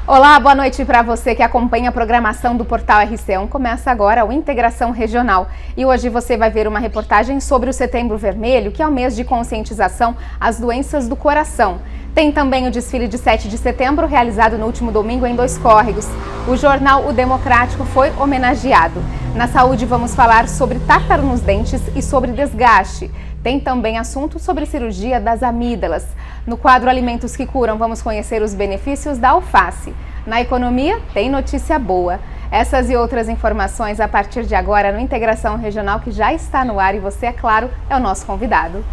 Olá, boa noite para você que acompanha a programação do Portal RC1. Começa agora o Integração Regional e hoje você vai ver uma reportagem sobre o Setembro Vermelho, que é o mês de conscientização às doenças do coração. Tem também o desfile de 7 de setembro, realizado no último domingo em Dois Córregos. O jornal O Democrático foi homenageado. Na saúde vamos falar sobre tártaro nos dentes e sobre desgaste. Tem também assunto sobre cirurgia das amígdalas. No quadro Alimentos que Curam, vamos conhecer os benefícios da alface. Na economia, tem notícia boa. Essas e outras informações a partir de agora no Integração Regional, que já está no ar e você, é claro, é o nosso convidado.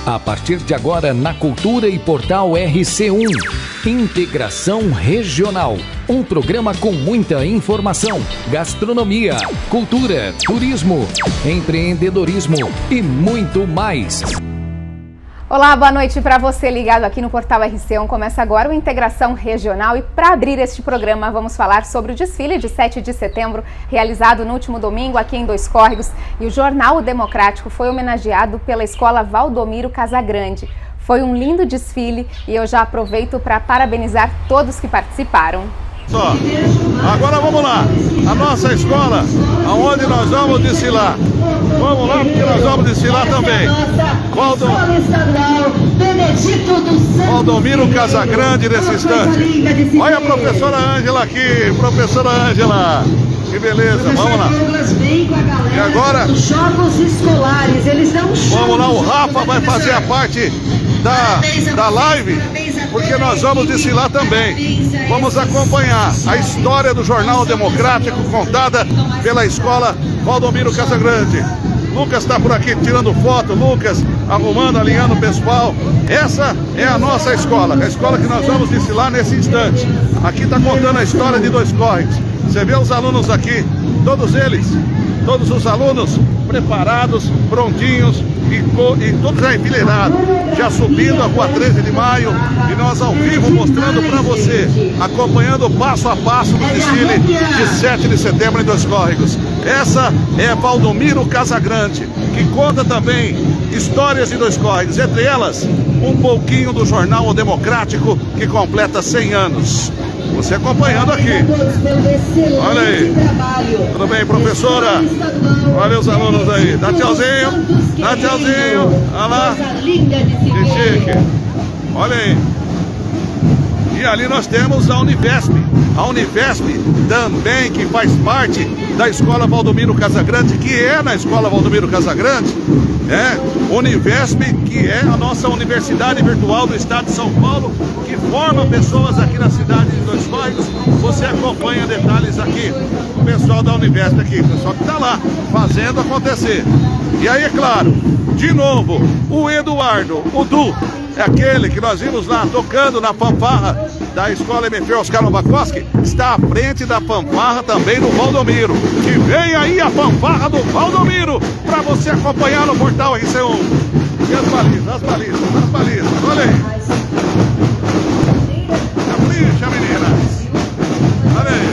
A partir de agora, na Cultura e Portal RC1, Integração Regional. Um programa com muita informação, gastronomia, cultura, turismo, empreendedorismo e muito mais. Olá, boa noite para você ligado aqui no Portal RC1. Começa agora o Integração Regional e para abrir este programa vamos falar sobre o desfile de 7 de setembro, realizado no último domingo aqui em Dois Córregos, e o jornal O Democrático foi homenageado pela Escola Valdomiro Casagrande. Foi um lindo desfile e eu já aproveito para parabenizar todos que participaram. Só. Agora vamos lá, a nossa escola, aonde nós vamos desfilar. Vamos lá, porque nós vamos desfilar também. Valdomiro Casagrande nesse instante. Olha a professora Ângela aqui, professora Ângela. Que beleza, vamos lá. E agora, vamos lá, o Rafa vai fazer a parte da live, porque nós vamos desfilar também. Vamos acompanhar a história do Jornal Democrático contada pela Escola Valdomiro Casagrande. Lucas está por aqui tirando foto, Lucas arrumando, alinhando o pessoal. Essa é a nossa escola, a escola que nós vamos desfilar nesse instante. Aqui está contando a história de Dois Córregos. Você vê os alunos aqui, todos eles, todos os alunos preparados, prontinhos e todos já enfileirados, já subindo a Rua 13 de Maio e nós ao vivo mostrando para você, acompanhando passo a passo do desfile de 7 de setembro em Dois Córregos. Essa é Valdomiro Casagrande, que conta também histórias de Dois Córregos, entre elas um pouquinho do jornal O Democrático, que completa 100 anos. Você acompanhando aqui. Olha aí. Tudo bem, professora? Olha os alunos aí. Dá tchauzinho. Dá tchauzinho. Olha lá. Que chique. Olha aí. E ali nós temos a Univesp. A Univesp também, que faz parte da Escola Valdomiro Casagrande, que é na Escola Valdomiro Casagrande. Univesp, que é a nossa universidade virtual do estado de São Paulo, que forma pessoas aqui na cidade de Dois Córregos. Você acompanha detalhes aqui, o pessoal da Univesp aqui, o pessoal que está lá fazendo acontecer. E aí, é claro, de novo, o Eduardo, o Du, é aquele que nós vimos lá tocando na fanfarra da Escola MF Oscar Novakoski, está à frente da fanfarra também do Valdomiro. E vem aí a fanfarra do Valdomiro para você acompanhar no Portal RC1. E as balizas, olha aí. Capricha, meninas. Olha aí.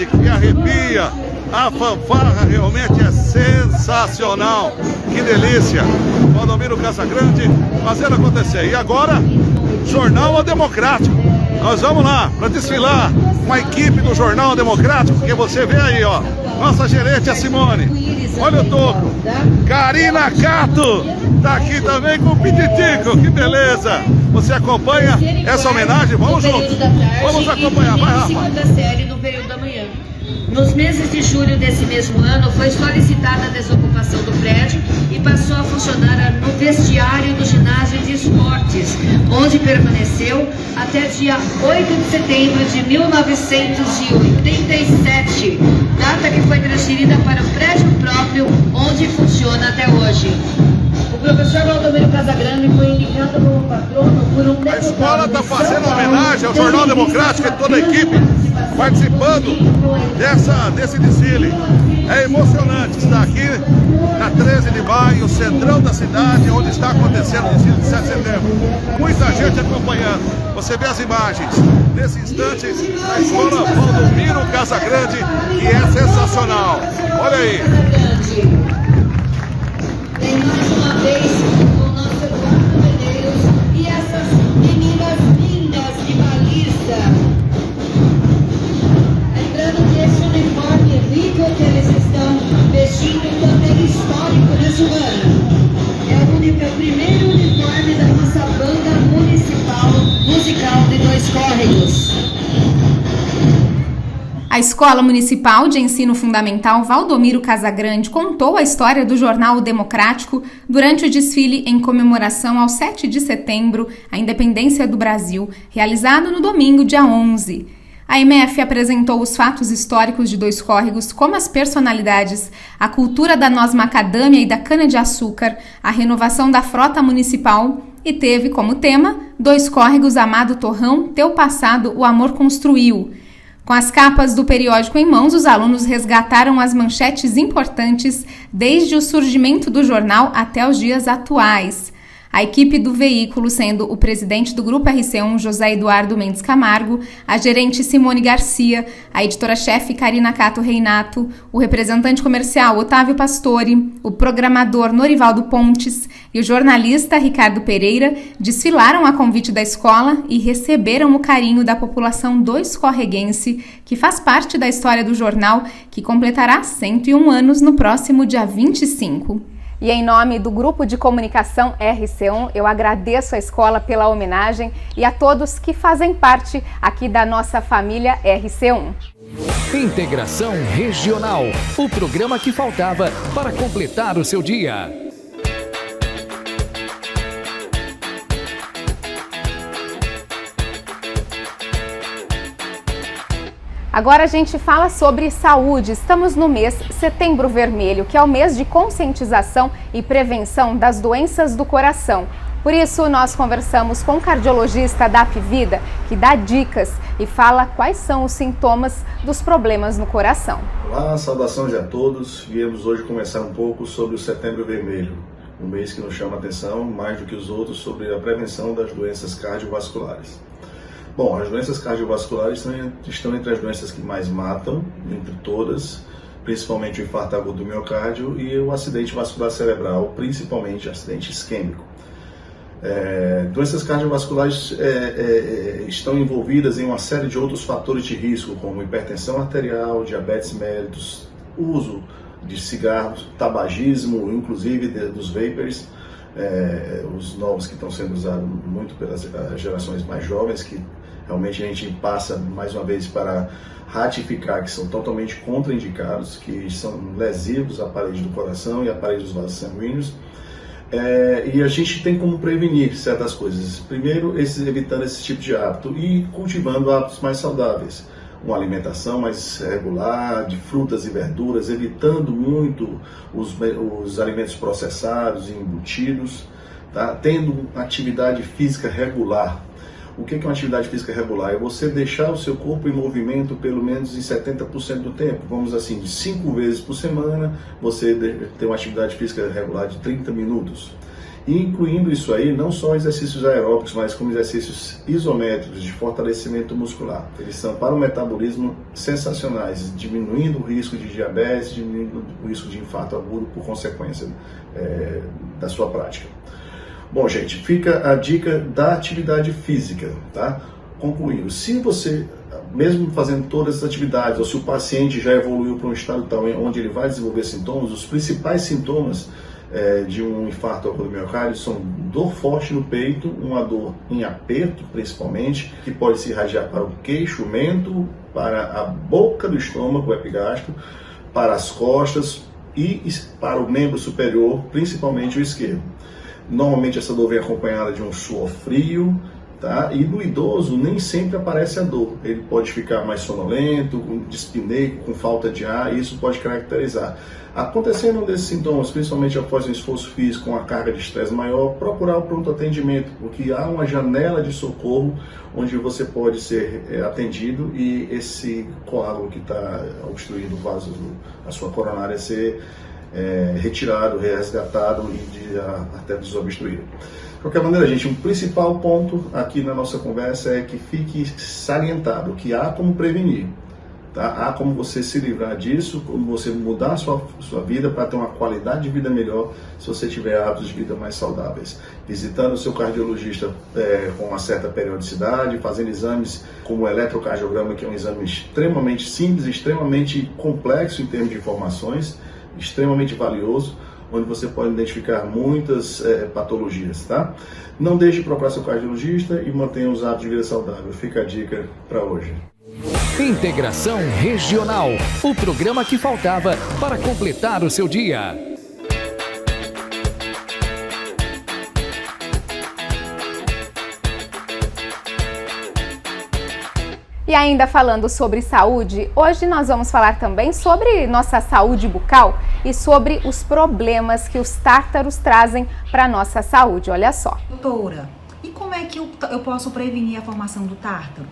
Casagrande que arrepia. A fanfarra realmente é sensacional. Que delícia. Valdomiro Casagrande fazendo acontecer. E agora, Jornal Democrático. Nós vamos lá para desfilar com a equipe do Jornal Democrático, que você vê aí, ó. Nossa gerente, a Simone. Olha o toco. Karina Cato tá aqui também com o Pititico. Que beleza. Você acompanha essa homenagem? Vamos juntos. Vamos acompanhar. Vai, Rafa. No período da manhã. Nos meses de julho desse mesmo ano, foi solicitada a desocupação do prédio e passou a funcionar no vestiário do ginásio de esportes, onde permaneceu até dia 8 de setembro de 1987, data que foi transferida para o prédio próprio, onde funciona até hoje. O professor Valdomiro Casagrande foi indicado como patrono por um deputado. A escola está fazendo homenagem ao Jornal Democrático e toda a equipe participando desse desfile. É emocionante estar aqui na 13 de maio, centrão da cidade, onde está acontecendo o desfile de 7 de setembro. Muita gente acompanhando. Você vê as imagens. Nesse instante, a escola Valdomiro Casagrande, que é sensacional. Olha aí. Tem mais uma vez o nosso Eduardo Medeiros e essas meninas lindas de baliza. Lembrando que esse uniforme rico que eles estão vestindo também histórico nesse ano. É o primeiro uniforme da nossa banda musical de Dois Córregos. A Escola Municipal de Ensino Fundamental Valdomiro Casagrande contou a história do Jornal Democrático durante o desfile em comemoração ao 7 de setembro, a independência do Brasil, realizado no domingo, dia 11. A MF apresentou os fatos históricos de Dois Córregos, como as personalidades, a cultura da noz macadâmia e da cana-de-açúcar, a renovação da frota municipal e teve como tema Dois Córregos, amado torrão, teu passado o amor construiu. Com as capas do periódico em mãos, os alunos resgataram as manchetes importantes desde o surgimento do jornal até os dias atuais. A equipe do veículo, sendo o presidente do Grupo RC1, José Eduardo Mendes Camargo, a gerente Simone Garcia, a editora-chefe Karina Cato Reinato, o representante comercial Otávio Pastore, o programador Norivaldo Pontes e o jornalista Ricardo Pereira desfilaram a convite da escola e receberam o carinho da população dois-correguense, que faz parte da história do jornal, que completará 101 anos no próximo dia 25. E em nome do Grupo de Comunicação RC1, eu agradeço a escola pela homenagem e a todos que fazem parte aqui da nossa família RC1. Integração Regional, o programa que faltava para completar o seu dia. Agora a gente fala sobre saúde. Estamos no mês Setembro Vermelho, que é o mês de conscientização e prevenção das doenças do coração. Por isso, nós conversamos com o cardiologista da Apvida, que dá dicas e fala quais são os sintomas dos problemas no coração. Olá, saudações a todos. Viemos hoje conversar um pouco sobre o Setembro Vermelho, um mês que nos chama a atenção, mais do que os outros, sobre a prevenção das doenças cardiovasculares. Bom, as doenças cardiovasculares estão entre as doenças que mais matam, entre todas, principalmente o infarto agudo do miocárdio e o acidente vascular cerebral, principalmente acidente isquêmico. Doenças cardiovasculares estão envolvidas em uma série de outros fatores de risco, como hipertensão arterial, diabetes mellitus, uso de cigarros, tabagismo, inclusive dos vapers, os novos que estão sendo usados muito pelas gerações mais jovens, que realmente a gente passa mais uma vez para ratificar que são totalmente contraindicados, que são lesivos à parede do coração e à parede dos vasos sanguíneos. E a gente tem como prevenir certas coisas. Primeiro, evitando esse tipo de hábito e cultivando hábitos mais saudáveis. Uma alimentação mais regular, de frutas e verduras, evitando muito os alimentos processados e embutidos, tá? Tendo atividade física regular. O que é uma atividade física regular? É você deixar o seu corpo em movimento pelo menos em 70% do tempo. Vamos assim, 5 vezes por semana, você ter uma atividade física regular de 30 minutos. E incluindo isso aí, não só exercícios aeróbicos, mas como exercícios isométricos de fortalecimento muscular. Eles são para o metabolismo sensacionais, diminuindo o risco de diabetes, diminuindo o risco de infarto agudo por consequência da sua prática. Bom, gente, fica a dica da atividade física, tá? Concluindo, se você, mesmo fazendo todas as atividades, ou se o paciente já evoluiu para um estado tal onde ele vai desenvolver sintomas, os principais sintomas de um infarto agudo do miocárdio são dor forte no peito, uma dor em aperto, principalmente, que pode se irradiar para o queixo, o mento, para a boca do estômago, o epigástrico, para as costas e para o membro superior, principalmente o esquerdo. Normalmente essa dor vem acompanhada de um suor frio, tá? E no idoso nem sempre aparece a dor. Ele pode ficar mais sonolento, com dispneia, com falta de ar, e isso pode caracterizar. Acontecendo um desses sintomas, principalmente após um esforço físico com uma carga de estresse maior, procurar o pronto atendimento, porque há uma janela de socorro onde você pode ser atendido e esse coágulo que está obstruindo o vaso, a sua coronária, ser retirado, resgatado e até desobstruído. De qualquer maneira, gente, o principal ponto aqui na nossa conversa é que fique salientado que há como prevenir. Tá? Há como você se livrar disso, como você mudar a sua vida para ter uma qualidade de vida melhor se você tiver hábitos de vida mais saudáveis. Visitando o seu cardiologista com uma certa periodicidade, fazendo exames como o eletrocardiograma, que é um exame extremamente simples, extremamente complexo em termos de informações, extremamente valioso, onde você pode identificar muitas patologias, tá? Não deixe de procurar seu cardiologista e mantenha os hábitos de vida saudável. Fica a dica para hoje. Integração Regional, o programa que faltava para completar o seu dia. E ainda falando sobre saúde, hoje nós vamos falar também sobre nossa saúde bucal e sobre os problemas que os tártaros trazem para a nossa saúde. Olha só. Doutora, e como é que eu posso prevenir a formação do tártaro?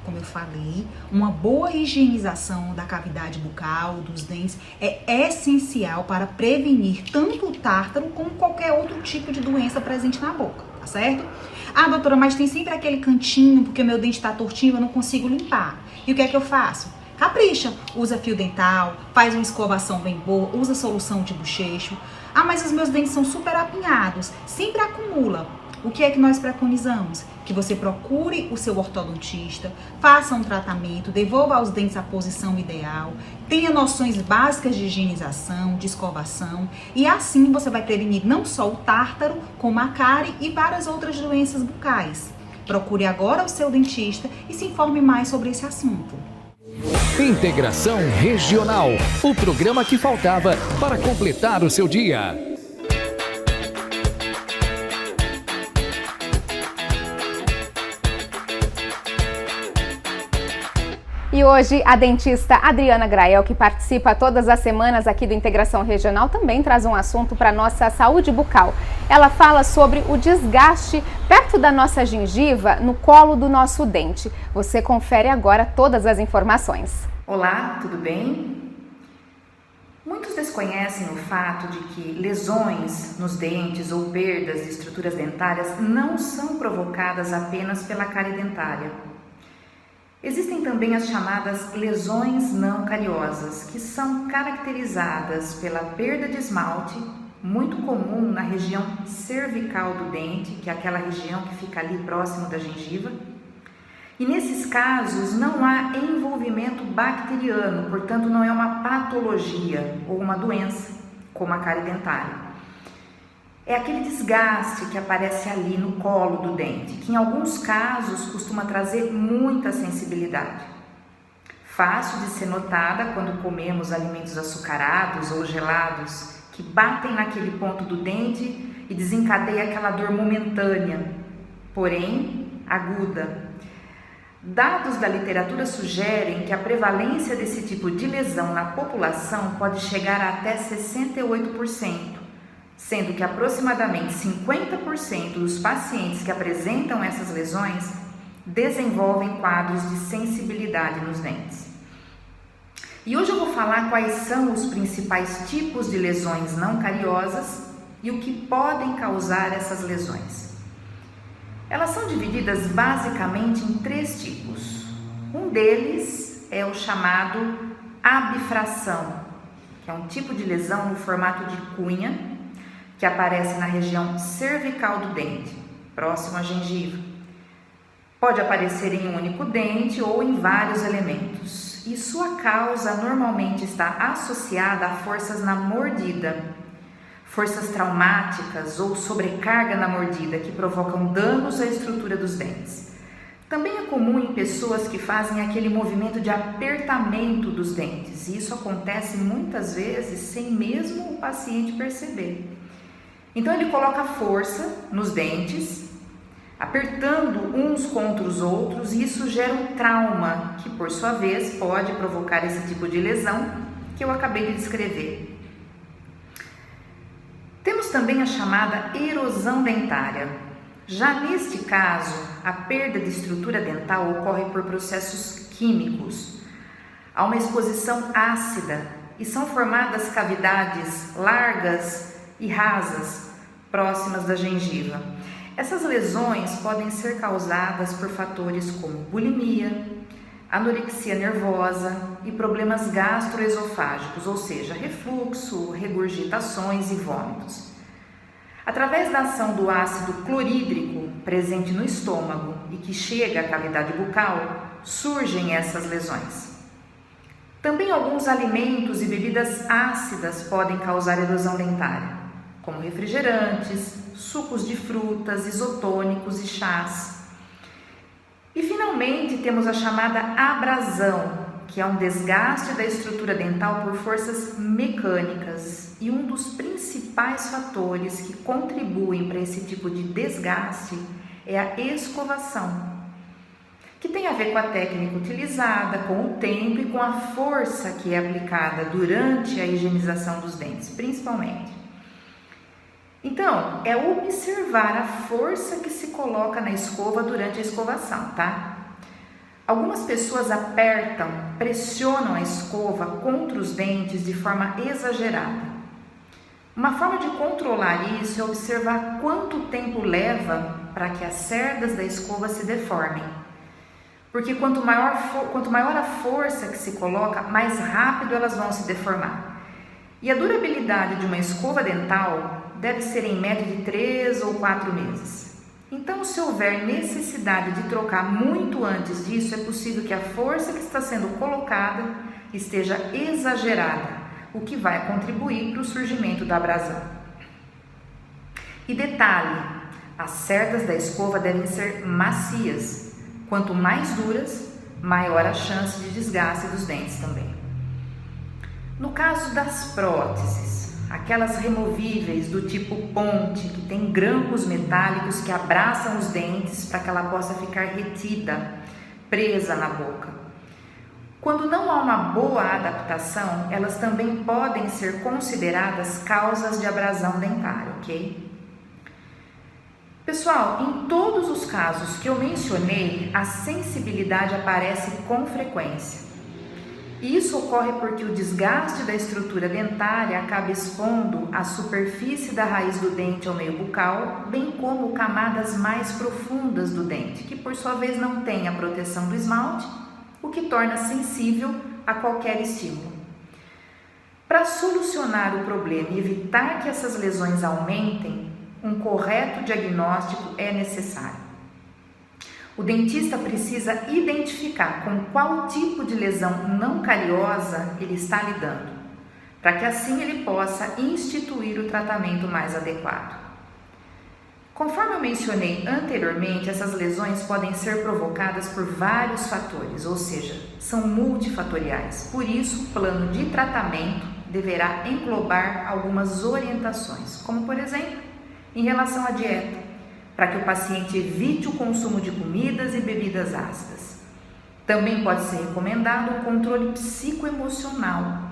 Como eu falei, uma boa higienização da cavidade bucal, dos dentes, é essencial para prevenir tanto o tártaro como qualquer outro tipo de doença presente na boca, tá certo? Ah, doutora, mas tem sempre aquele cantinho, porque o meu dente está tortinho, eu não consigo limpar. E o que é que eu faço? Capricha, usa fio dental, faz uma escovação bem boa, usa solução de bochecho. Ah, mas os meus dentes são super apinhados, sempre acumula. O que é que nós preconizamos? Que você procure o seu ortodontista, faça um tratamento, devolva aos dentes a posição ideal, tenha noções básicas de higienização, de escovação, e assim você vai prevenir não só o tártaro, como a cárie e várias outras doenças bucais. Procure agora o seu dentista e se informe mais sobre esse assunto. Integração Regional, o programa que faltava para completar o seu dia. E hoje a dentista Adriana Grael, que participa todas as semanas aqui do Integração Regional, também traz um assunto para a nossa saúde bucal. Ela fala sobre o desgaste perto da nossa gengiva, no colo do nosso dente. Você confere agora todas as informações. Olá, tudo bem? Muitos desconhecem o fato de que lesões nos dentes ou perdas de estruturas dentárias não são provocadas apenas pela cárie dentária. Existem também as chamadas lesões não cariosas, que são caracterizadas pela perda de esmalte, muito comum na região cervical do dente, que é aquela região que fica ali próximo da gengiva. E nesses casos não há envolvimento bacteriano, portanto não é uma patologia ou uma doença, como a cárie dentária. É aquele desgaste que aparece ali no colo do dente, que em alguns casos costuma trazer muita sensibilidade. Fácil de ser notada quando comemos alimentos açucarados ou gelados, que batem naquele ponto do dente e desencadeia aquela dor momentânea, porém aguda. Dados da literatura sugerem que a prevalência desse tipo de lesão na população pode chegar a até 68%. Sendo que aproximadamente 50% dos pacientes que apresentam essas lesões desenvolvem quadros de sensibilidade nos dentes. E hoje eu vou falar quais são os principais tipos de lesões não cariosas e o que podem causar essas lesões. Elas são divididas basicamente em 3 tipos. Um deles é o chamado abfração, que é um tipo de lesão no formato de cunha, que aparece na região cervical do dente, próximo à gengiva. Pode aparecer em um único dente ou em vários elementos, e sua causa normalmente está associada a forças na mordida, forças traumáticas ou sobrecarga na mordida que provocam danos à estrutura dos dentes. Também é comum em pessoas que fazem aquele movimento de apertamento dos dentes, e isso acontece muitas vezes sem mesmo o paciente perceber. Então ele coloca força nos dentes, apertando uns contra os outros, e isso gera um trauma, que por sua vez pode provocar esse tipo de lesão que eu acabei de descrever. Temos também a chamada erosão dentária. Já neste caso, a perda de estrutura dental ocorre por processos químicos. Há uma exposição ácida e são formadas cavidades largas e rasas, próximas da gengiva. Essas lesões podem ser causadas por fatores como bulimia, anorexia nervosa e problemas gastroesofágicos, ou seja, refluxo, regurgitações e vômitos. Através da ação do ácido clorídrico presente no estômago e que chega à cavidade bucal, surgem essas lesões. Também alguns alimentos e bebidas ácidas podem causar erosão dentária, como refrigerantes, sucos de frutas, isotônicos e chás. E finalmente temos a chamada abrasão, que é um desgaste da estrutura dental por forças mecânicas, e um dos principais fatores que contribuem para esse tipo de desgaste é a escovação, que tem a ver com a técnica utilizada, com o tempo e com a força que é aplicada durante a higienização dos dentes, principalmente. Então, é observar a força que se coloca na escova durante a escovação, tá? Algumas pessoas apertam, pressionam a escova contra os dentes de forma exagerada. Uma forma de controlar isso é observar quanto tempo leva para que as cerdas da escova se deformem. Porque quanto maior a força que se coloca, mais rápido elas vão se deformar. E a durabilidade de uma escova dental deve ser em média de 3 ou 4 meses. Então, se houver necessidade de trocar muito antes disso, é possível que a força que está sendo colocada esteja exagerada, o que vai contribuir para o surgimento da abrasão. E detalhe, as cerdas da escova devem ser macias. Quanto mais duras, maior a chance de desgaste dos dentes também. No caso das próteses, aquelas removíveis do tipo ponte, que tem grampos metálicos que abraçam os dentes para que ela possa ficar retida, presa na boca. Quando não há uma boa adaptação, elas também podem ser consideradas causas de abrasão dentária, ok? Pessoal, em todos os casos que eu mencionei, a sensibilidade aparece com frequência. E isso ocorre porque o desgaste da estrutura dentária acaba expondo a superfície da raiz do dente ao meio bucal, bem como camadas mais profundas do dente, que por sua vez não têm a proteção do esmalte, o que torna sensível a qualquer estímulo. Para solucionar o problema e evitar que essas lesões aumentem, um correto diagnóstico é necessário. O dentista precisa identificar com qual tipo de lesão não cariosa ele está lidando, para que assim ele possa instituir o tratamento mais adequado. Conforme eu mencionei anteriormente, essas lesões podem ser provocadas por vários fatores, ou seja, são multifatoriais. Por isso, o plano de tratamento deverá englobar algumas orientações, como por exemplo, em relação à dieta, para que o paciente evite o consumo de comidas e bebidas ácidas. Também pode ser recomendado um controle psicoemocional,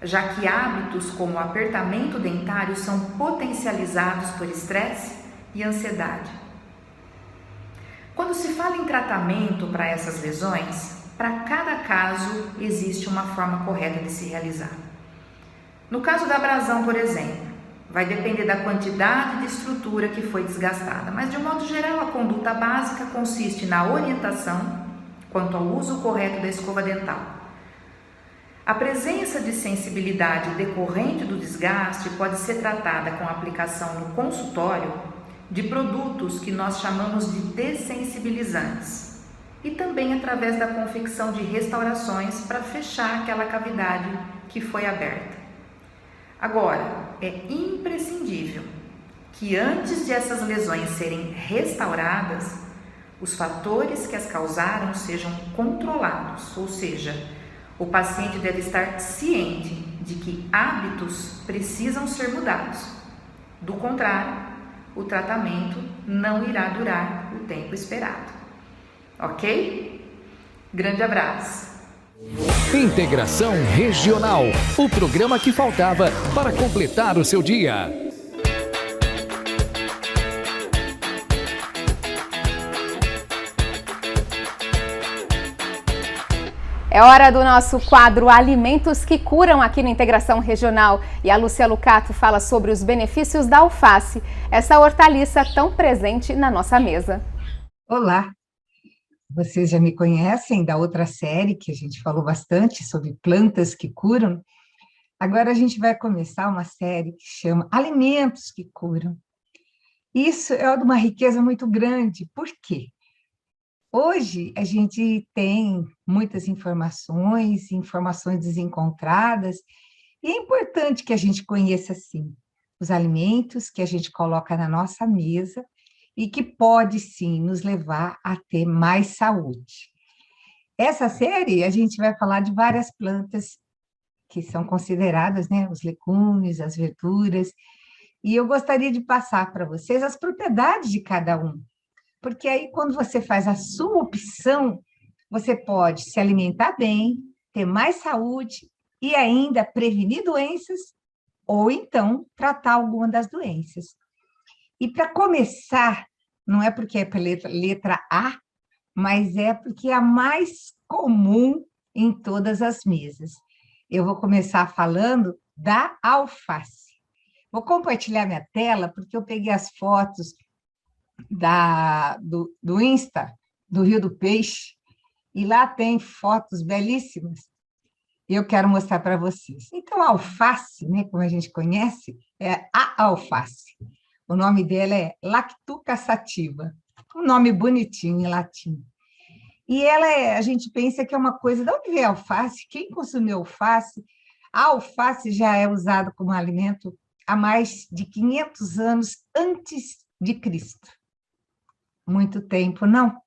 já que hábitos como o apertamento dentário são potencializados por estresse e ansiedade. Quando se fala em tratamento para essas lesões, para cada caso existe uma forma correta de se realizar. No caso da abrasão, por exemplo, Vai depender da quantidade de estrutura que foi desgastada, mas de um modo geral a conduta básica consiste na orientação quanto ao uso correto da escova dental. A presença de sensibilidade decorrente do desgaste pode ser tratada com a aplicação no consultório de produtos que nós chamamos de dessensibilizantes e também através da confecção de restaurações para fechar aquela cavidade que foi aberta. Agora, é imprescindível que antes de essas lesões serem restauradas, os fatores que as causaram sejam controlados, ou seja, o paciente deve estar ciente de que hábitos precisam ser mudados. Do contrário, o tratamento não irá durar o tempo esperado. Ok? Grande abraço! Integração Regional, o programa que faltava para completar o seu dia. É hora do nosso quadro Alimentos que Curam aqui no Integração Regional. E a Lúcia Lucato fala sobre os benefícios da alface, essa hortaliça tão presente na nossa mesa. Olá! Vocês já me conhecem da outra série que a gente falou bastante sobre plantas que curam. Agora a gente vai começar uma série que chama Alimentos que Curam. Isso é de uma riqueza muito grande. Por quê? Hoje a gente tem muitas informações desencontradas, e é importante que a gente conheça, sim, os alimentos que a gente coloca na nossa mesa e que pode, sim, nos levar a ter mais saúde. Essa série, a gente vai falar de várias plantas que são consideradas, né, os legumes, as verduras, e eu gostaria de passar para vocês as propriedades de cada um, porque aí, quando você faz a sua opção, você pode se alimentar bem, ter mais saúde e ainda prevenir doenças, ou então tratar alguma das doenças. E para começar, não é porque é pela letra A, mas é porque é a mais comum em todas as mesas. Eu vou começar falando da alface. Vou compartilhar minha tela, porque eu peguei as fotos do Insta, do Rio do Peixe, e lá tem fotos belíssimas, e eu quero mostrar para vocês. Então, a alface, né, como a gente conhece, é a alface. O nome dela é Lactuca sativa, um nome bonitinho em latim. E ela a gente pensa que é uma coisa, de onde vem a alface? Quem consumiu alface? A alface já é usada como alimento há mais de 500 anos antes de Cristo. Muito tempo, não.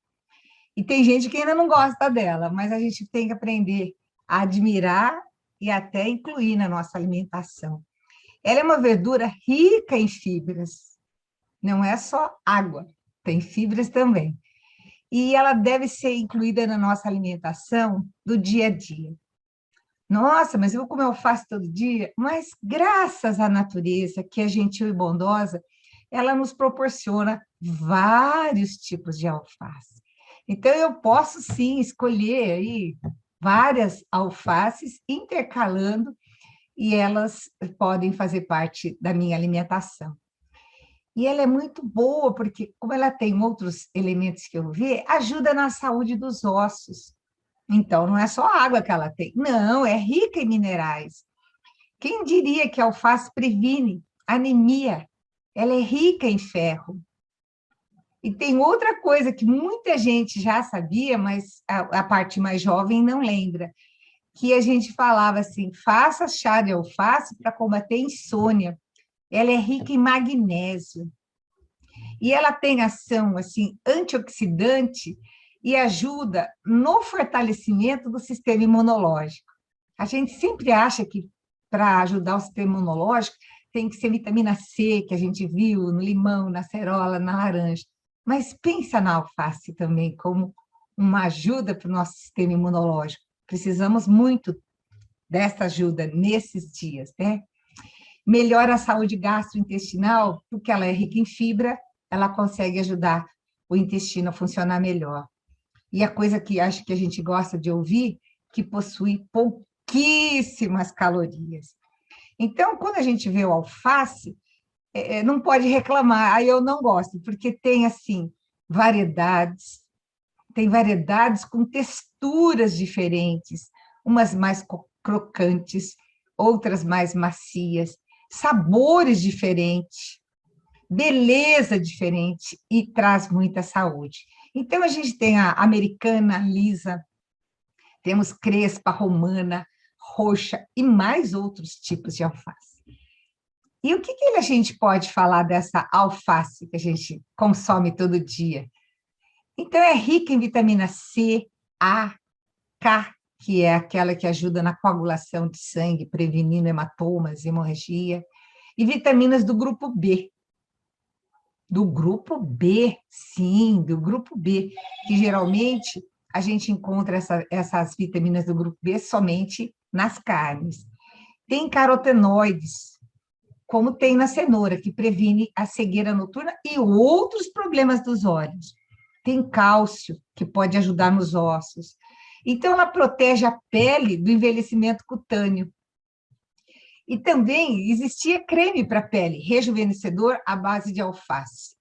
E tem gente que ainda não gosta dela, mas a gente tem que aprender a admirar e até incluir na nossa alimentação. Ela é uma verdura rica em fibras, não é só água, tem fibras também. E ela deve ser incluída na nossa alimentação do dia a dia. Nossa, mas eu vou comer alface todo dia? Mas graças à natureza, que é gentil e bondosa, ela nos proporciona vários tipos de alface. Então, eu posso, sim, escolher aí várias alfaces intercalando, e elas podem fazer parte da minha alimentação. E ela é muito boa, porque como ela tem outros elementos que eu vi, ajuda na saúde dos ossos. Então, não é só água que ela tem, não, é rica em minerais. Quem diria que a alface previne anemia? Ela é rica em ferro. E tem outra coisa que muita gente já sabia, mas a parte mais jovem não lembra, que a gente falava assim, faça chá de alface para combater insônia. Ela é rica em magnésio. E ela tem ação assim, antioxidante e ajuda no fortalecimento do sistema imunológico. A gente sempre acha que para ajudar o sistema imunológico tem que ser vitamina C, que a gente viu no limão, na acerola, na laranja. Mas pensa na alface também como uma ajuda para o nosso sistema imunológico. Precisamos muito dessa ajuda nesses dias, né? Melhora a saúde gastrointestinal, porque ela é rica em fibra, ela consegue ajudar o intestino a funcionar melhor. E a coisa que acho que a gente gosta de ouvir, que possui pouquíssimas calorias. Então, quando a gente vê o alface, não pode reclamar. Aí eu não gosto, porque tem, assim, variedades, tem variedades com texturas diferentes, umas mais crocantes, outras mais macias, sabores diferentes, beleza diferente e traz muita saúde. Então, a gente tem a americana lisa, temos crespa, romana, roxa e mais outros tipos de alface. E o que a gente pode falar dessa alface que a gente consome todo dia? Então, é rica em vitamina C, A, K, que é aquela que ajuda na coagulação de sangue, prevenindo hematomas, hemorragia, e vitaminas do grupo B. Do grupo B, sim, do grupo B, que geralmente a gente encontra essas vitaminas do grupo B somente nas carnes. Tem carotenoides, como tem na cenoura, que previne a cegueira noturna e outros problemas dos olhos. Tem cálcio, que pode ajudar nos ossos. Então, ela protege a pele do envelhecimento cutâneo. E também existia creme para pele, rejuvenescedor à base de alface.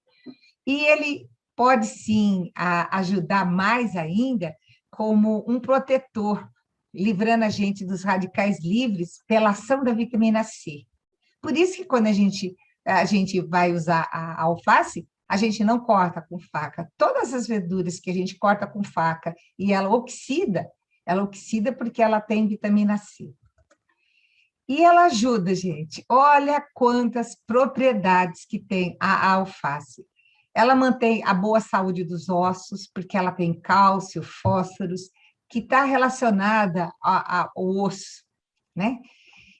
E ele pode, sim, ajudar mais ainda como um protetor, livrando a gente dos radicais livres pela ação da vitamina C. Por isso que quando a gente vai usar a alface, a gente não corta com faca. Todas as verduras que a gente corta com faca e ela oxida porque ela tem vitamina C. E ela ajuda, gente. Olha quantas propriedades que tem a alface. Ela mantém a boa saúde dos ossos, porque ela tem cálcio, fósforos, que está relacionada ao osso, né?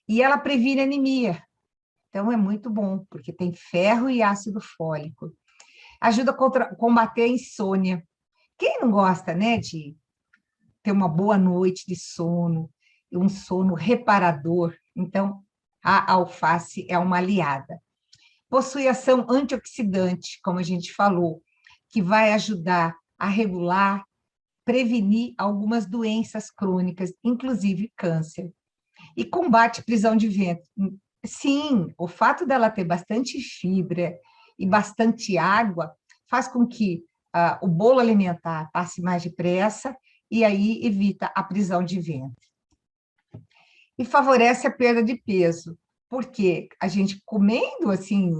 E ela previne anemia. Então, é muito bom, porque tem ferro e ácido fólico. Ajuda a combater a insônia. Quem não gosta, né, de ter uma boa noite de sono, um sono reparador? Então, a alface é uma aliada. Possui ação antioxidante, como a gente falou, que vai ajudar a regular, prevenir algumas doenças crônicas, inclusive câncer. E combate prisão de ventre. Sim, o fato dela ter bastante fibra e bastante água faz com que o bolo alimentar passe mais depressa e aí evita a prisão de ventre. E favorece a perda de peso, porque a gente comendo, assim,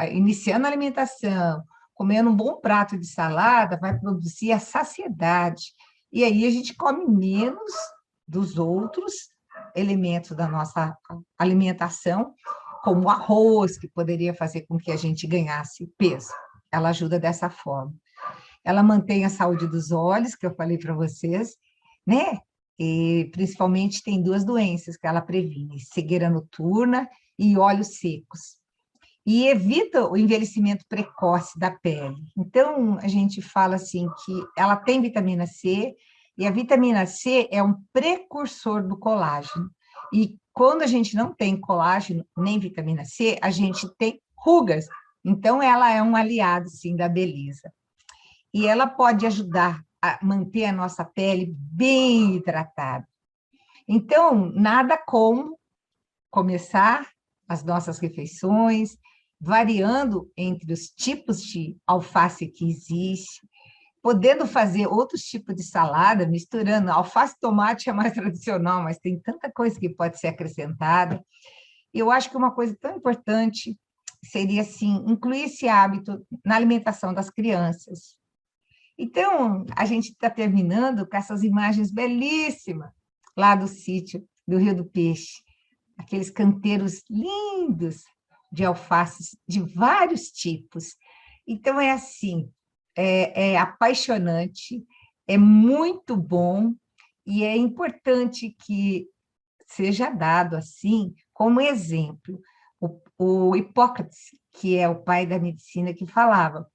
iniciando a alimentação, comendo um bom prato de salada, vai produzir a saciedade. E aí a gente come menos dos outros elementos da nossa alimentação, como o arroz, que poderia fazer com que a gente ganhasse peso. Ela ajuda dessa forma. Ela mantém a saúde dos olhos, que eu falei para vocês, né? E principalmente tem duas doenças que ela previne, cegueira noturna e olhos secos. E evita o envelhecimento precoce da pele. Então, a gente fala assim que ela tem vitamina C, e a vitamina C é um precursor do colágeno. E quando a gente não tem colágeno nem vitamina C, a gente tem rugas. Então, ela é um aliado, sim, da beleza. E ela pode ajudar a manter a nossa pele bem hidratada. Então, nada como começar as nossas refeições, variando entre os tipos de alface que existe, podendo fazer outros tipos de salada, misturando. Alface e tomate é mais tradicional, mas tem tanta coisa que pode ser acrescentada. Eu acho que uma coisa tão importante seria, assim, incluir esse hábito na alimentação das crianças. Então, a gente está terminando com essas imagens belíssimas lá do sítio do Rio do Peixe, aqueles canteiros lindos de alfaces de vários tipos. Então, é assim, é apaixonante, é muito bom e é importante que seja dado assim como exemplo. O Hipócrates, que é o pai da medicina, que falava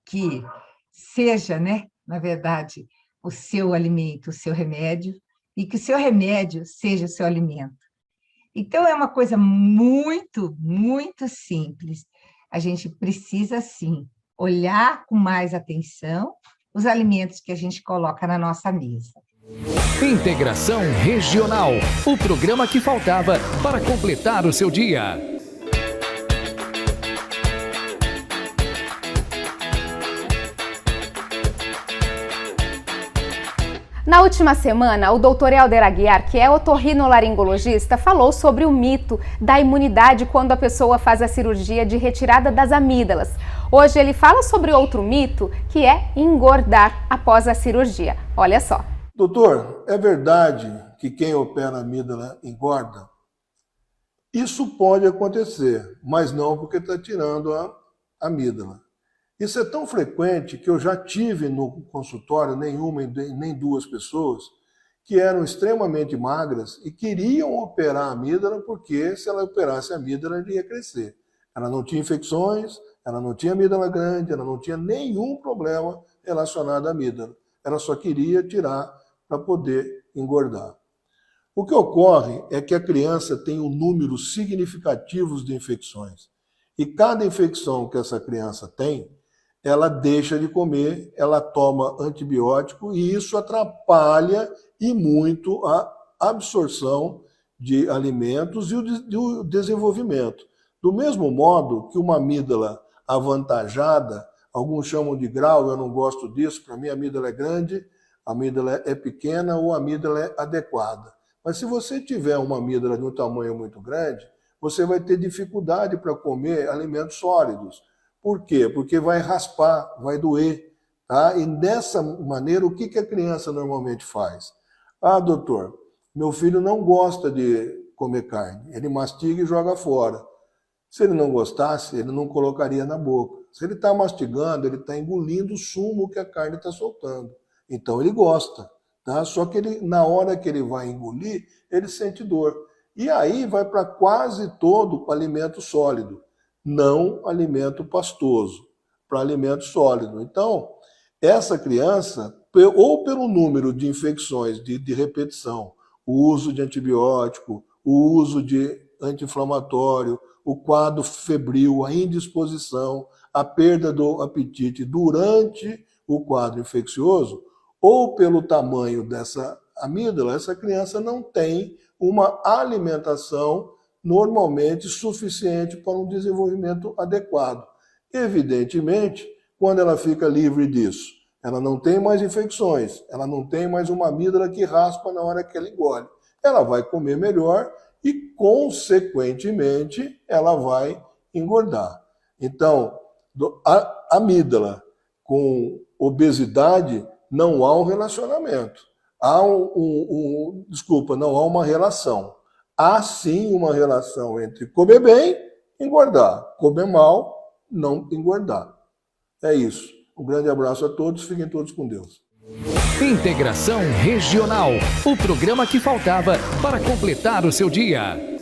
que seja, né, na verdade, o seu alimento, o seu remédio, e que o seu remédio seja o seu alimento. Então, é uma coisa muito, muito simples. A gente precisa, sim, olhar com mais atenção os alimentos que a gente coloca na nossa mesa. Integração Regional, o programa que faltava para completar o seu dia. Na última semana, o Dr. Helder Aguiar, que é otorrinolaringologista, falou sobre o mito da imunidade quando a pessoa faz a cirurgia de retirada das amígdalas. Hoje ele fala sobre outro mito, que é engordar após a cirurgia. Olha só. Doutor, é verdade que quem opera a amígdala engorda? Isso pode acontecer, mas não porque está tirando a amígdala. Isso é tão frequente que eu já tive no consultório nem duas pessoas que eram extremamente magras e queriam operar a amígdala porque se ela operasse a amígdala, ela ia crescer. Ela não tinha infecções, ela não tinha amígdala grande, ela não tinha nenhum problema relacionado à amígdala. Ela só queria tirar para poder engordar. O que ocorre é que a criança tem um número significativo de infecções. E cada infecção que essa criança tem, ela deixa de comer, ela toma antibiótico e isso atrapalha e muito a absorção de alimentos e o desenvolvimento. Do mesmo modo que uma amígdala avantajada, alguns chamam de grau, eu não gosto disso, para mim a amígdala é grande, a amígdala é pequena ou a amígdala é adequada. Mas se você tiver uma amígdala de um tamanho muito grande, você vai ter dificuldade para comer alimentos sólidos. Por quê? Porque vai raspar, vai doer. Tá? E dessa maneira, o que a criança normalmente faz? Ah, doutor, meu filho não gosta de comer carne. Ele mastiga e joga fora. Se ele não gostasse, ele não colocaria na boca. Se ele está mastigando, ele está engolindo o sumo que a carne está soltando. Então ele gosta. Tá? Só que na hora que ele vai engolir, ele sente dor. E aí vai para quase todo o alimento sólido. Não alimento pastoso, para alimento sólido. Então, essa criança, ou pelo número de infecções de repetição, o uso de antibiótico, o uso de anti-inflamatório, o quadro febril, a indisposição, a perda do apetite durante o quadro infeccioso, ou pelo tamanho dessa amígdala, essa criança não tem uma alimentação normalmente suficiente para um desenvolvimento adequado. Evidentemente, quando ela fica livre disso, ela não tem mais infecções, ela não tem mais uma amígdala que raspa na hora que ela engole. Ela vai comer melhor e, consequentemente, ela vai engordar. Então, a amígdala com obesidade não há um relacionamento. Não há uma relação. Há sim uma relação entre comer bem e engordar. Comer mal, não engordar. É isso. Um grande abraço a todos, fiquem todos com Deus. Integração Regional, o programa que faltava para completar o seu dia.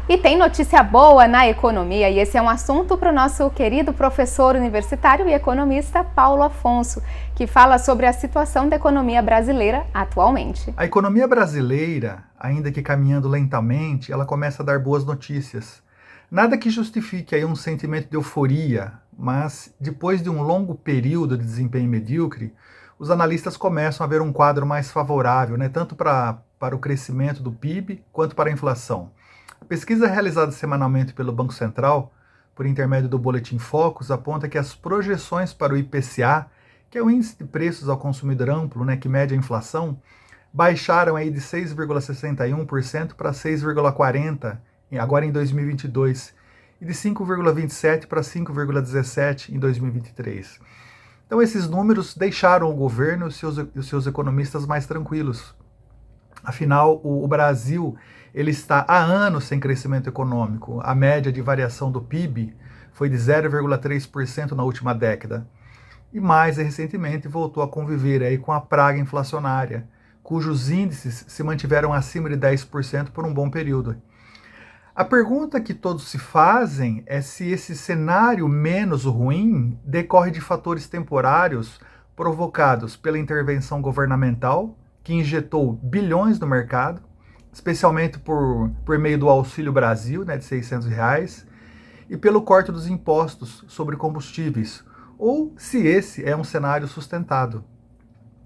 E tem notícia boa na economia, e esse é um assunto para o nosso querido professor universitário e economista Paulo Afonso, que fala sobre a situação da economia brasileira atualmente. A economia brasileira, ainda que caminhando lentamente, ela começa a dar boas notícias. Nada que justifique aí um sentimento de euforia, mas depois de um longo período de desempenho medíocre, os analistas começam a ver um quadro mais favorável, né, tanto para o crescimento do PIB quanto para a inflação. A pesquisa realizada semanalmente pelo Banco Central, por intermédio do Boletim Focus, aponta que as projeções para o IPCA, que é o índice de preços ao consumidor amplo, né, que mede a inflação, baixaram aí de 6,61% para 6,40% agora em 2022 e de 5,27% para 5,17% em 2023. Então esses números deixaram o governo e os seus economistas mais tranquilos. Afinal, o Brasil ele está há anos sem crescimento econômico. A média de variação do PIB foi de 0,3% na última década. E mais recentemente voltou a conviver aí com a praga inflacionária, cujos índices se mantiveram acima de 10% por um bom período. A pergunta que todos se fazem é se esse cenário menos ruim decorre de fatores temporários provocados pela intervenção governamental, que injetou bilhões no mercado, especialmente por meio do Auxílio Brasil, né, de R$600, e pelo corte dos impostos sobre combustíveis, ou se esse é um cenário sustentado.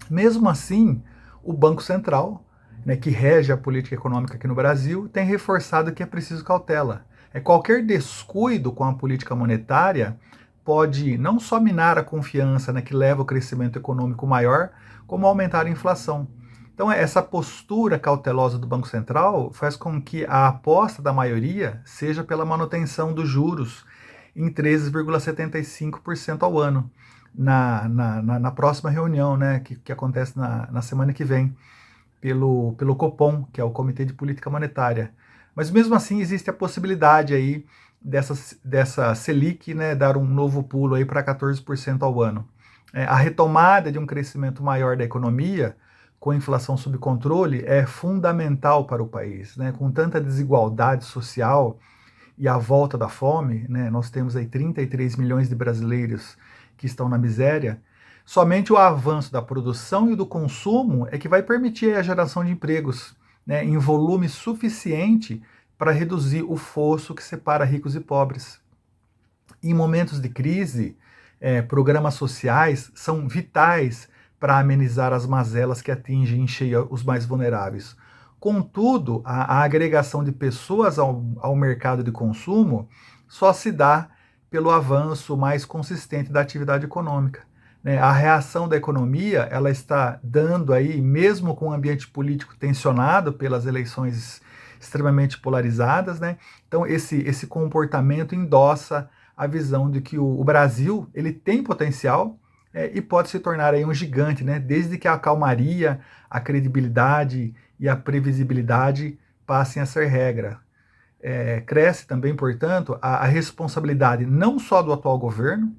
Mesmo assim, o Banco Central, né, que rege a política econômica aqui no Brasil, tem reforçado que é preciso cautela. Qualquer descuido com a política monetária pode não só minar a confiança, né, que leva ao crescimento econômico maior, como aumentar a inflação. Então, essa postura cautelosa do Banco Central faz com que a aposta da maioria seja pela manutenção dos juros em 13,75% ao ano, na próxima reunião, né, que acontece na semana que vem, pelo Copom, que é o Comitê de Política Monetária. Mas mesmo assim existe a possibilidade aí dessa Selic, né, dar um novo pulo aí para 14% ao ano. A retomada de um crescimento maior da economia, com a inflação sob controle, é fundamental para o país, né? Com tanta desigualdade social e a volta da fome, né? Nós temos aí 33 milhões de brasileiros que estão na miséria. Somente o avanço da produção e do consumo é que vai permitir a geração de empregos, né, em volume suficiente para reduzir o fosso que separa ricos e pobres. Em momentos de crise, programas sociais são vitais para amenizar as mazelas que atingem em cheio os mais vulneráveis. Contudo, a agregação de pessoas ao mercado de consumo só se dá pelo avanço mais consistente da atividade econômica. A reação da economia, ela está dando aí, mesmo com o ambiente político tensionado pelas eleições extremamente polarizadas, né? Então esse comportamento endossa a visão de que o Brasil ele tem potencial e pode se tornar aí um gigante, né? Desde que a calmaria, a credibilidade e a previsibilidade passem a ser regra. Cresce também, portanto, a responsabilidade não só do atual governo,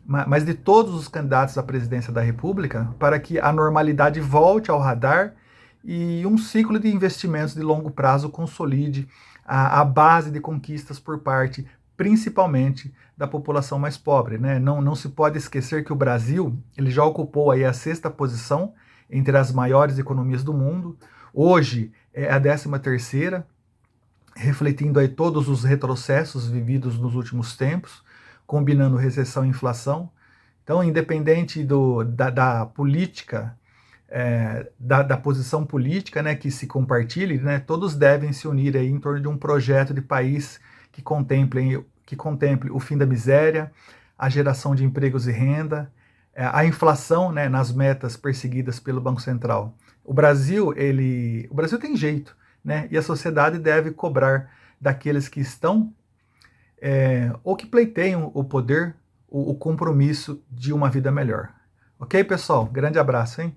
mas de todos os candidatos à presidência da República, para que a normalidade volte ao radar e um ciclo de investimentos de longo prazo consolide a base de conquistas por parte, principalmente, da população mais pobre, né? Não se pode esquecer que o Brasil ele já ocupou aí a 6ª posição entre as maiores economias do mundo. Hoje é a 13ª, refletindo aí todos os retrocessos vividos nos últimos tempos, combinando recessão e inflação. Então, independente da política, da posição política, né, que se compartilhe, né, todos devem se unir aí em torno de um projeto de país que contemple o fim da miséria, a geração de empregos e renda, a inflação, né, nas metas perseguidas pelo Banco Central. O Brasil tem jeito, né, e a sociedade deve cobrar daqueles que estão ou que pleiteiam o poder, o compromisso de uma vida melhor. Ok, pessoal? Grande abraço, hein?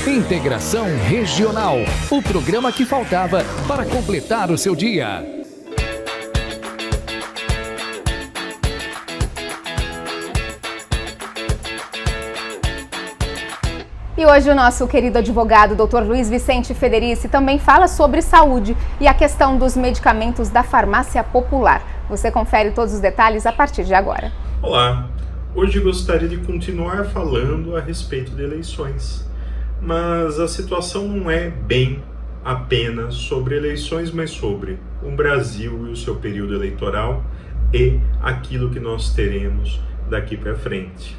Integração Regional, o programa que faltava para completar o seu dia. E hoje o nosso querido advogado, Dr. Luiz Vicente Federici, também fala sobre saúde e a questão dos medicamentos da farmácia popular. Você confere todos os detalhes a partir de agora. Olá, hoje gostaria de continuar falando a respeito de eleições, mas a situação não é bem apenas sobre eleições, mas sobre o Brasil e o seu período eleitoral e aquilo que nós teremos daqui para frente.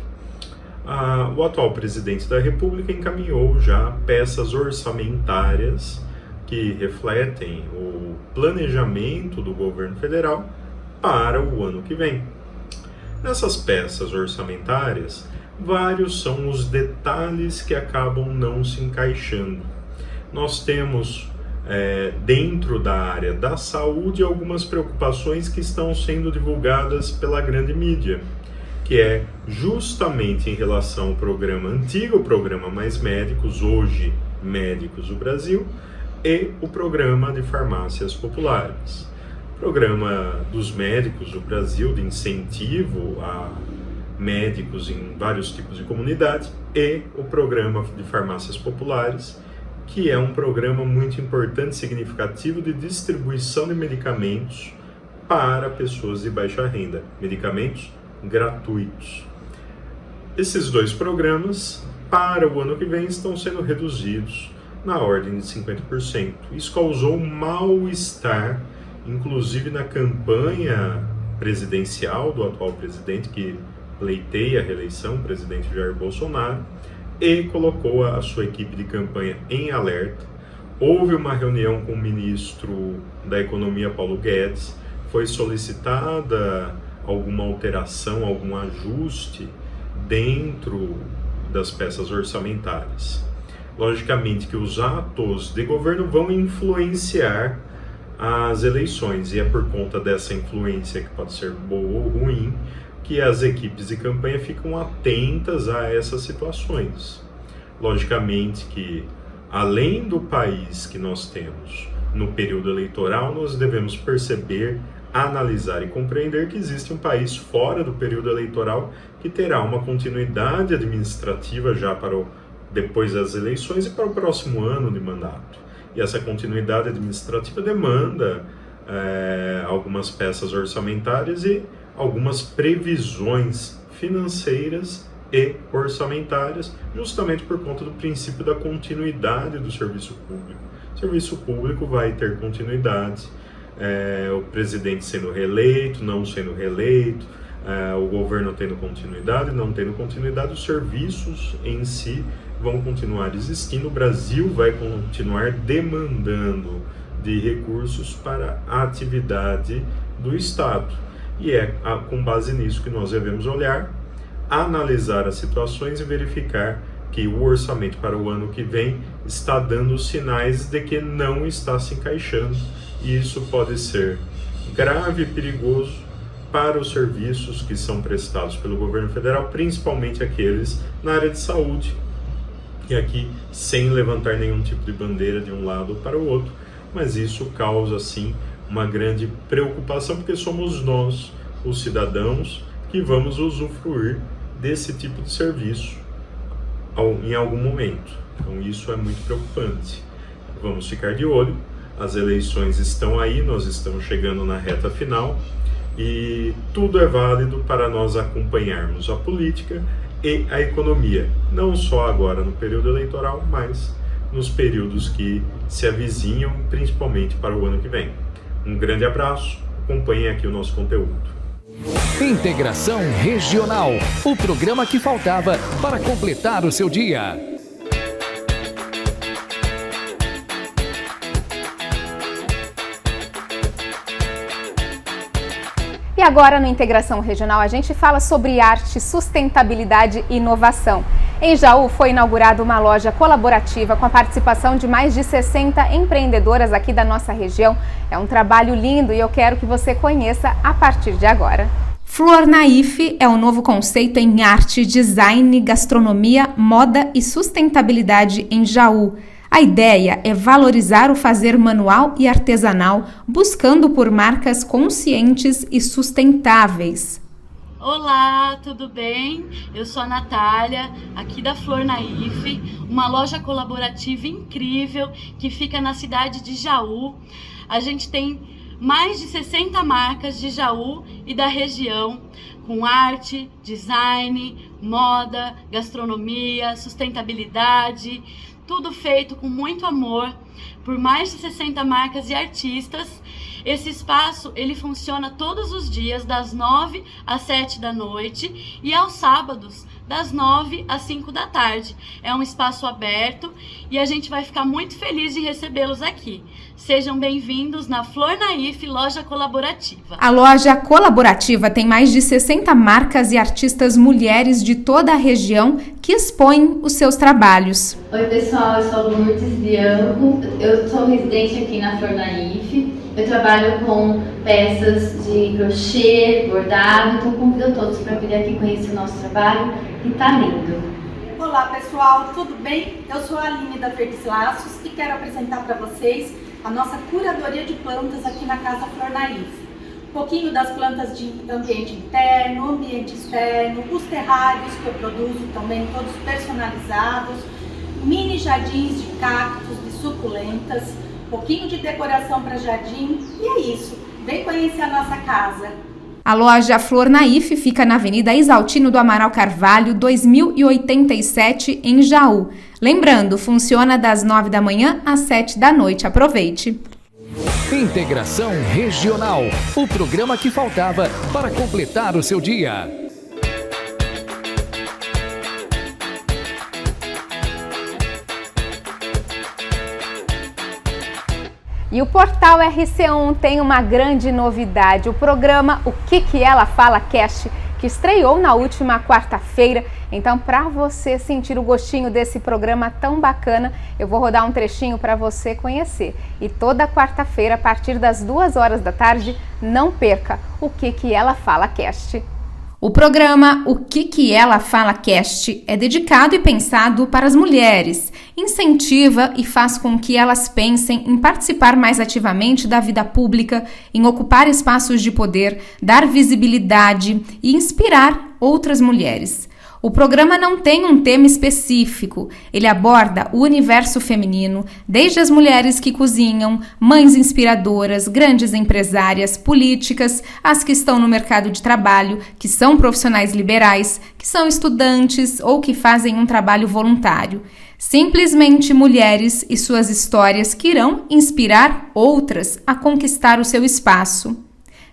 O atual presidente da República encaminhou já peças orçamentárias que refletem o planejamento do governo federal para o ano que vem. Nessas peças orçamentárias, vários são os detalhes que acabam não se encaixando. Nós temos, dentro da área da saúde, algumas preocupações que estão sendo divulgadas pela grande mídia, que é justamente em relação ao programa antigo, o programa Mais Médicos, hoje Médicos do Brasil, e o programa de farmácias populares. O programa dos médicos do Brasil, de incentivo a médicos em vários tipos de comunidade, e o programa de farmácias populares, que é um programa muito importante e significativo de distribuição de medicamentos para pessoas de baixa renda, medicamentos gratuitos. Esses dois programas, para o ano que vem, estão sendo reduzidos na ordem de 50%. Isso causou um mal-estar, inclusive na campanha presidencial do atual presidente, que pleiteia a reeleição, o presidente Jair Bolsonaro, e colocou a sua equipe de campanha em alerta. Houve uma reunião com o ministro da Economia, Paulo Guedes, foi solicitada alguma alteração, algum ajuste dentro das peças orçamentárias. Logicamente que os atos de governo vão influenciar as eleições, e é por conta dessa influência, que pode ser boa ou ruim, que as equipes de campanha ficam atentas a essas situações. Logicamente que, além do país que nós temos no período eleitoral, nós devemos perceber, analisar e compreender que existe um país fora do período eleitoral que terá uma continuidade administrativa já para depois das eleições e para o próximo ano de mandato. E essa continuidade administrativa demanda algumas peças orçamentárias e algumas previsões financeiras e orçamentárias, justamente por conta do princípio da continuidade do serviço público. O serviço público vai ter continuidade, o presidente sendo reeleito, não sendo reeleito, o governo tendo continuidade, não tendo continuidade, os serviços em si vão continuar existindo, o Brasil vai continuar demandando de recursos para a atividade do Estado. E é com base nisso que nós devemos olhar, analisar as situações e verificar que o orçamento para o ano que vem está dando sinais de que não está se encaixando. E isso pode ser grave e perigoso para os serviços que são prestados pelo governo federal, principalmente aqueles na área de saúde. E aqui, sem levantar nenhum tipo de bandeira de um lado para o outro, mas isso causa, sim, uma grande preocupação, porque somos nós, os cidadãos, que vamos usufruir desse tipo de serviço em algum momento. Então isso é muito preocupante. Vamos ficar de olho, as eleições estão aí, nós estamos chegando na reta final e tudo é válido para nós acompanharmos a política e a economia, não só agora no período eleitoral, mas nos períodos que se avizinham, principalmente para o ano que vem. Um grande abraço, acompanhem aqui o nosso conteúdo. Integração Regional, o programa que faltava para completar o seu dia. E agora no Integração Regional a gente fala sobre arte, sustentabilidade e inovação. Em Jaú foi inaugurada uma loja colaborativa com a participação de mais de 60 empreendedoras aqui da nossa região. É um trabalho lindo e eu quero que você conheça a partir de agora. Flor Naif é um novo conceito em arte, design, gastronomia, moda e sustentabilidade em Jaú. A ideia é valorizar o fazer manual e artesanal, buscando por marcas conscientes e sustentáveis. Olá, tudo bem? Eu sou a Natália, aqui da Flor Naif, uma loja colaborativa incrível que fica na cidade de Jaú. A gente tem mais de 60 marcas de Jaú e da região, com arte, design, moda, gastronomia, sustentabilidade, tudo feito com muito amor, por mais de 60 marcas e artistas. Esse espaço, ele funciona todos os dias, das 9 às 7 da noite e aos sábados, das 9 às 5 da tarde. É um espaço aberto e a gente vai ficar muito feliz de recebê-los aqui. Sejam bem-vindos na Flor Naif, loja colaborativa. A loja colaborativa tem mais de 60 marcas e artistas mulheres de toda a região que expõem os seus trabalhos. Oi pessoal, eu sou Lourdes Bianco, eu sou residente aqui na Flor Naif. Eu trabalho com peças de crochê, bordado, então convido todos para vir aqui conhecer o nosso trabalho, que tá lindo. Olá pessoal, tudo bem? Eu sou a Aline da Verdes Laços e quero apresentar para vocês a nossa curadoria de plantas aqui na Casa Flor Naif. Um pouquinho das plantas de ambiente interno, ambiente externo, os terrários que eu produzo também, todos personalizados, mini jardins de cactos, de suculentas, um pouquinho de decoração para jardim e é isso. Vem conhecer a nossa casa. A loja Flor Naif fica na Avenida Isaltino do Amaral Carvalho, 2087, em Jaú. Lembrando, funciona das 9 da manhã às 7 da noite. Aproveite! Integração Regional, o programa que faltava para completar o seu dia. E o portal RC1 tem uma grande novidade, o programa O Que Ela Fala Cast, que estreou na última quarta-feira. Então, para você sentir o gostinho desse programa tão bacana, eu vou rodar um trechinho para você conhecer. E toda quarta-feira, a partir das 2 horas da tarde, não perca O Que Ela Fala Cast. O programa O Que Ela Fala Cast é dedicado e pensado para as mulheres, incentiva e faz com que elas pensem em participar mais ativamente da vida pública, em ocupar espaços de poder, dar visibilidade e inspirar outras mulheres. O programa não tem um tema específico, ele aborda o universo feminino, desde as mulheres que cozinham, mães inspiradoras, grandes empresárias, políticas, as que estão no mercado de trabalho, que são profissionais liberais, que são estudantes ou que fazem um trabalho voluntário. Simplesmente mulheres e suas histórias que irão inspirar outras a conquistar o seu espaço.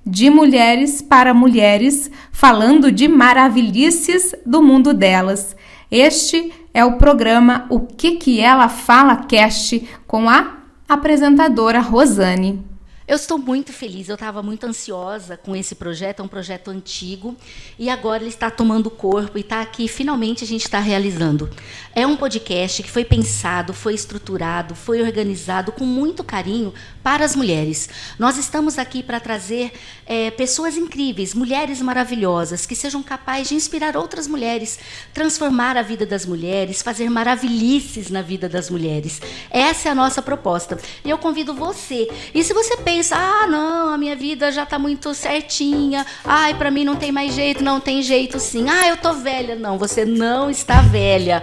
De mulheres para mulheres, falando de maravilhices do mundo delas. Este é o programa O Que Ela Fala Cast com a apresentadora Rosane. Eu estou muito feliz, eu estava muito ansiosa com esse projeto, é um projeto antigo, e agora ele está tomando corpo e está aqui, finalmente a gente está realizando. É um podcast que foi pensado, foi estruturado, foi organizado com muito carinho para as mulheres. Nós estamos aqui para trazer pessoas incríveis, mulheres maravilhosas, que sejam capazes de inspirar outras mulheres, transformar a vida das mulheres, fazer maravilhices na vida das mulheres. Essa é a nossa proposta. E eu convido você, e se você pensa, não, a minha vida já está muito certinha, para mim não tem mais jeito, não tem jeito sim, eu tô velha, não, você não está velha,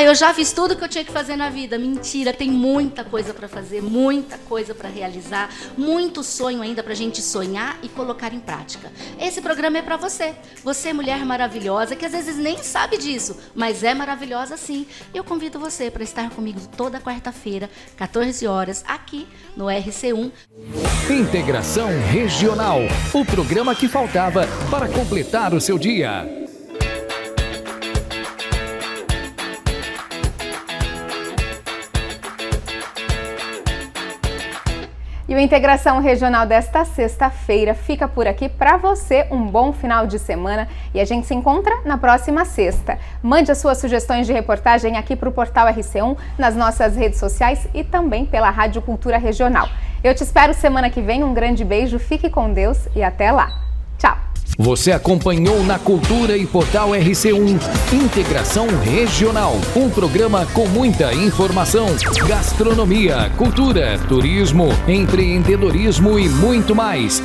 eu já fiz tudo que eu tinha que fazer na vida, mentira, tem muita coisa para fazer, muita coisa para realizar, muito sonho ainda para a gente sonhar e colocar em prática. Esse programa é para você, você mulher maravilhosa, que às vezes nem sabe disso, mas é maravilhosa sim. Eu convido você para estar comigo toda quarta-feira, 14 horas, aqui no RC1. Integração Regional, o programa que faltava para completar o seu dia. E o Integração Regional desta sexta-feira fica por aqui. Para você, um bom final de semana e a gente se encontra na próxima sexta. Mande as suas sugestões de reportagem aqui para o portal RC1, nas nossas redes sociais e também pela Rádio Cultura Regional. Eu te espero semana que vem, um grande beijo, fique com Deus e até lá. Tchau! Você acompanhou na Cultura e Portal RC1 Integração Regional, um programa com muita informação, gastronomia, cultura, turismo, empreendedorismo e muito mais.